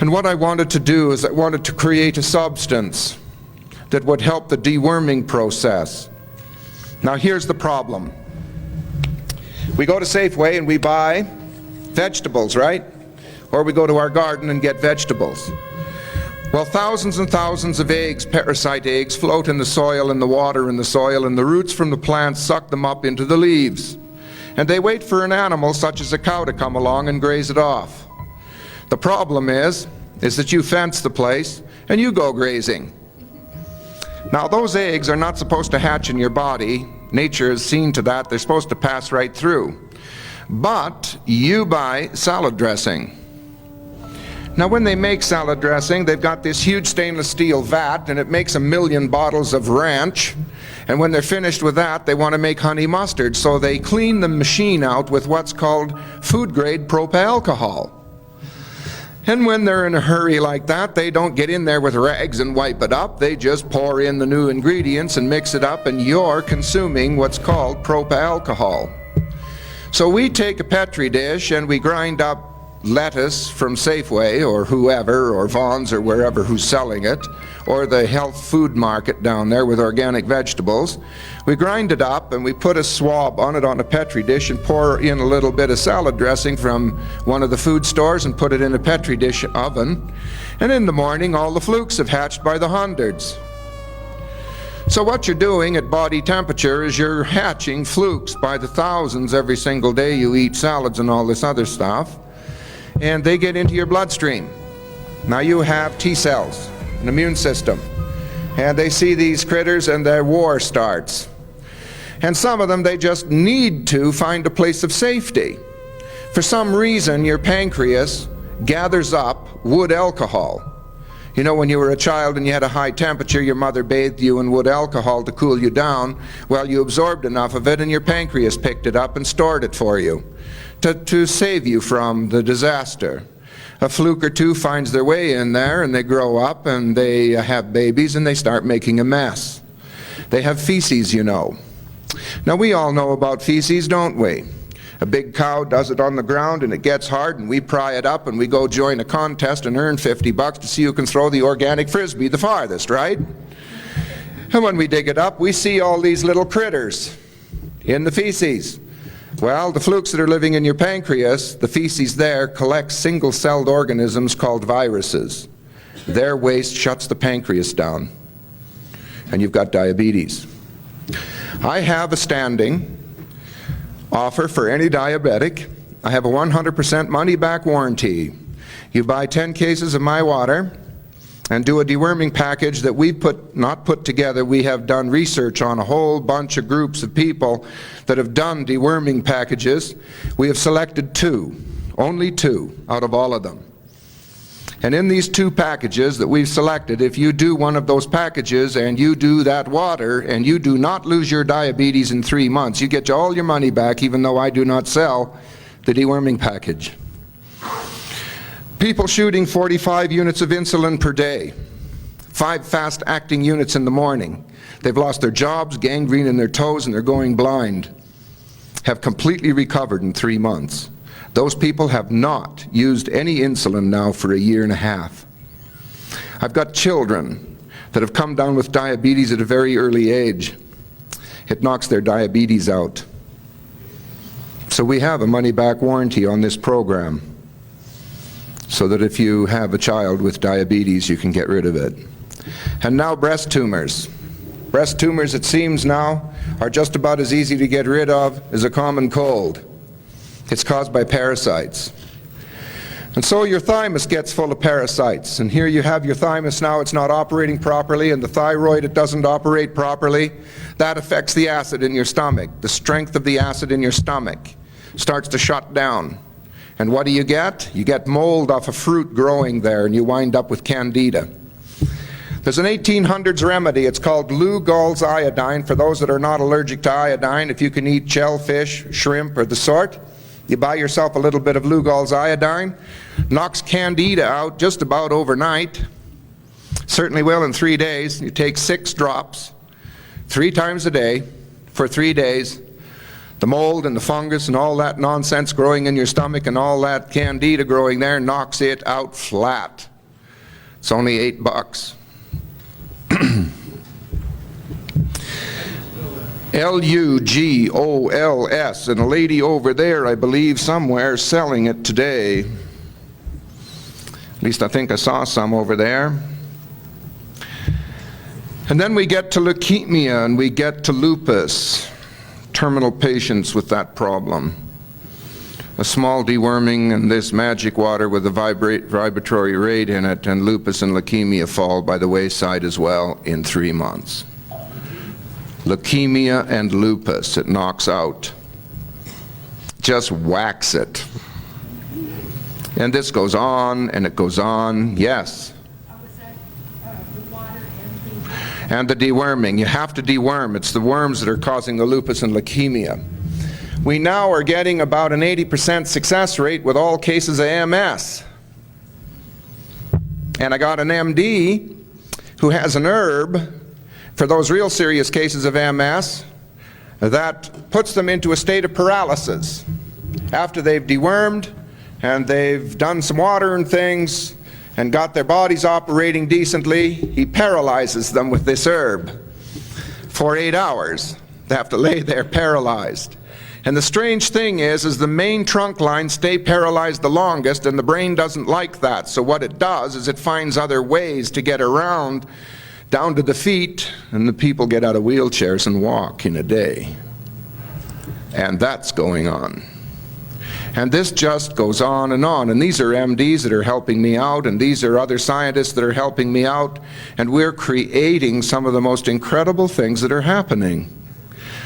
And what I wanted to do is I wanted to create a substance that would help the deworming process. Now here's the problem. We go to Safeway and we buy vegetables, right? Or we go to our garden and get vegetables. Well, thousands and thousands of eggs, parasite eggs, float in the soil and the water in the soil, and the roots from the plants suck them up into the leaves. And they wait for an animal such as a cow to come along and graze it off. The problem is that you fence the place and you go grazing. Now those eggs are not supposed to hatch in your body. Nature has seen to that. They're supposed to pass right through. But you buy salad dressing. Now when they make salad dressing, they've got this huge stainless steel vat, and it makes 1 million bottles of ranch. And when they're finished with that, they want to make honey mustard. So they clean the machine out with what's called food-grade propalcohol. And when they're in a hurry like that, they don't get in there with rags and wipe it up. They just pour in the new ingredients and mix it up, and you're consuming what's called propalcohol. So we take a Petri dish and we grind up lettuce from Safeway or whoever, or Vaughn's or wherever who's selling it, or the health food market down there with organic vegetables. We grind it up and we put a swab on it on a Petri dish and pour in a little bit of salad dressing from one of the food stores and put it in a Petri dish oven. And in the morning all the flukes have hatched by the hundreds. So what you're doing at body temperature is you're hatching flukes by the thousands every single day you eat salads and all this other stuff. And they get into your bloodstream. Now you have T cells, an immune system, and they see these critters and their war starts. And some of them, they just need to find a place of safety. For some reason, your pancreas gathers up wood alcohol. You know, when you were a child and you had a high temperature, your mother bathed you in wood alcohol to cool you down. Well, you absorbed enough of it and your pancreas picked it up and stored it for you to save you from the disaster. A fluke or two finds their way in there, and they grow up and they have babies and they start making a mess. They have feces, you know. Now we all know about feces, don't we? A big cow does it on the ground and it gets hard, and we pry it up and we go join a contest and earn $50 to see who can throw the organic frisbee the farthest, right? And when we dig it up, we see all these little critters in the feces. Well, the flukes that are living in your pancreas, the feces there collects single-celled organisms called viruses. Their waste shuts the pancreas down, and you've got diabetes. I have a standing offer for any diabetic. I have a 100% money-back warranty. You buy 10 cases of my water and do a deworming package that we've not put together. We have done research on a whole bunch of groups of people that have done deworming packages. We have selected only two out of all of them. And in these 2 packages that we've selected, if you do one of those packages and you do that water and you do not lose your diabetes in 3 months, you get all your money back, even though I do not sell the deworming package. People shooting 45 units of insulin per day, 5 fast-acting units in the morning. They've lost their jobs, gangrene in their toes, and they're going blind. Have completely recovered in 3 months. Those people have not used any insulin now for 1.5 years. I've got children that have come down with diabetes at a very early age. It knocks their diabetes out. So we have a money-back warranty on this program, so that if you have a child with diabetes, you can get rid of it. And now breast tumors. Breast tumors, it seems now, are just about as easy to get rid of as a common cold. It's caused by parasites. And so your thymus gets full of parasites. And here you have your thymus now, it's not operating properly, and the thyroid, it doesn't operate properly. That affects the acid in your stomach. The strength of the acid in your stomach starts to shut down. And what do? You get mold off a fruit growing there, and you wind up with candida. There's an 1800s remedy. It's called Lugol's iodine. For those that are not allergic to iodine, if you can eat shellfish, shrimp, or the sort, you buy yourself a little bit of Lugol's iodine. Knocks candida out just about overnight. Certainly will in 3 days. You take 6 drops, 3 times a day, for 3 days. The mold and the fungus and all that nonsense growing in your stomach and all that candida growing there knocks it out flat. It's only $8. LUGOLS, and a lady over there, I believe, somewhere selling it today. At least I think I saw some over there. And then we get to leukemia and we get to lupus, terminal patients with that problem. A small deworming and this magic water with a vibratory rate in it, and lupus and leukemia fall by the wayside as well in 3 months. Leukemia and lupus, it knocks out. Just whacks it. And this goes on and it goes on, yes. And the deworming. You have to deworm. It's the worms that are causing the lupus and leukemia. We now are getting about an 80% success rate with all cases of MS. And I got an MD who has an herb for those real serious cases of MS that puts them into a state of paralysis. After they've dewormed and they've done some water and things and got their bodies operating decently, he paralyzes them with this herb for 8 hours. They have to lay there paralyzed. And the strange thing is the main trunk lines stay paralyzed the longest, and the brain doesn't like that. So what it does is it finds other ways to get around down to the feet, and the people get out of wheelchairs and walk in a day. And that's going on. And this just goes on. And these are MDs that are helping me out, and these are other scientists that are helping me out, and we're creating some of the most incredible things that are happening.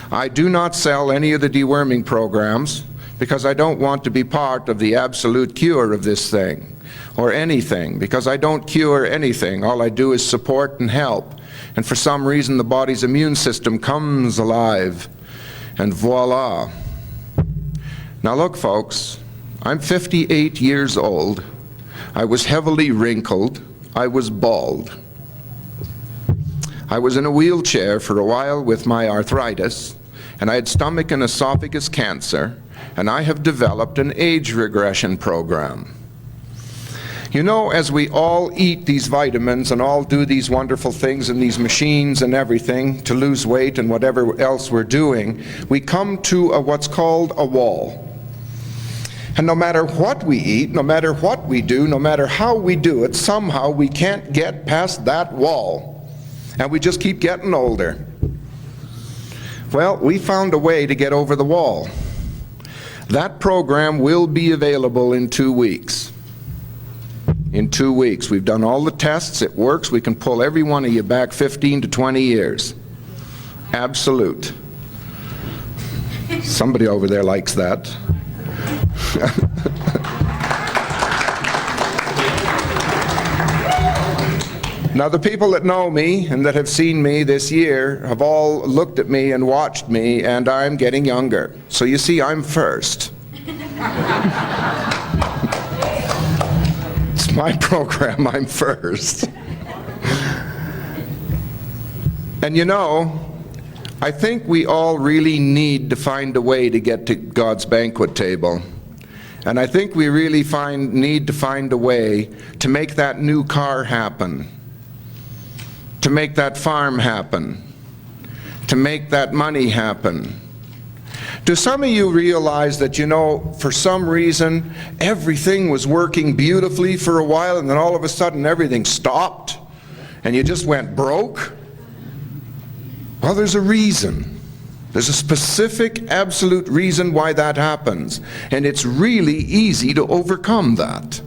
I do not sell any of the deworming programs because I don't want to be part of the absolute cure of this thing or anything, because I don't cure anything. All I do is support and help. And for some reason the body's immune system comes alive, and voila. Now look, folks, I'm 58 years old. I was heavily wrinkled. I was bald. I was in a wheelchair for a while with my arthritis, and I had stomach and esophagus cancer, and I have developed an age regression program. You know, as we all eat these vitamins and all do these wonderful things and these machines and everything to lose weight and whatever else we're doing, we come to what's called a wall. And no matter what we eat, no matter what we do, no matter how we do it, somehow we can't get past that wall. And we just keep getting older. Well, we found a way to get over the wall. That program will be available in 2 weeks. In 2 weeks. We've done all the tests. It works. We can pull every one of you back 15 to 20 years. Absolute. Somebody over there likes that. Now, the people that know me and that have seen me this year have all looked at me and watched me, and I'm getting younger. So you see, I'm first. It's my program, I'm first. And you know, I think we all really need to find a way to get to God's banquet table. And I think we really need to find a way to make that new car happen. To make that farm happen, to make that money happen. Do some of you realize that, you know, for some reason, everything was working beautifully for a while, and then all of a sudden everything stopped, and you just went broke? Well, there's a reason. There's a specific, absolute reason why that happens, and it's really easy to overcome that.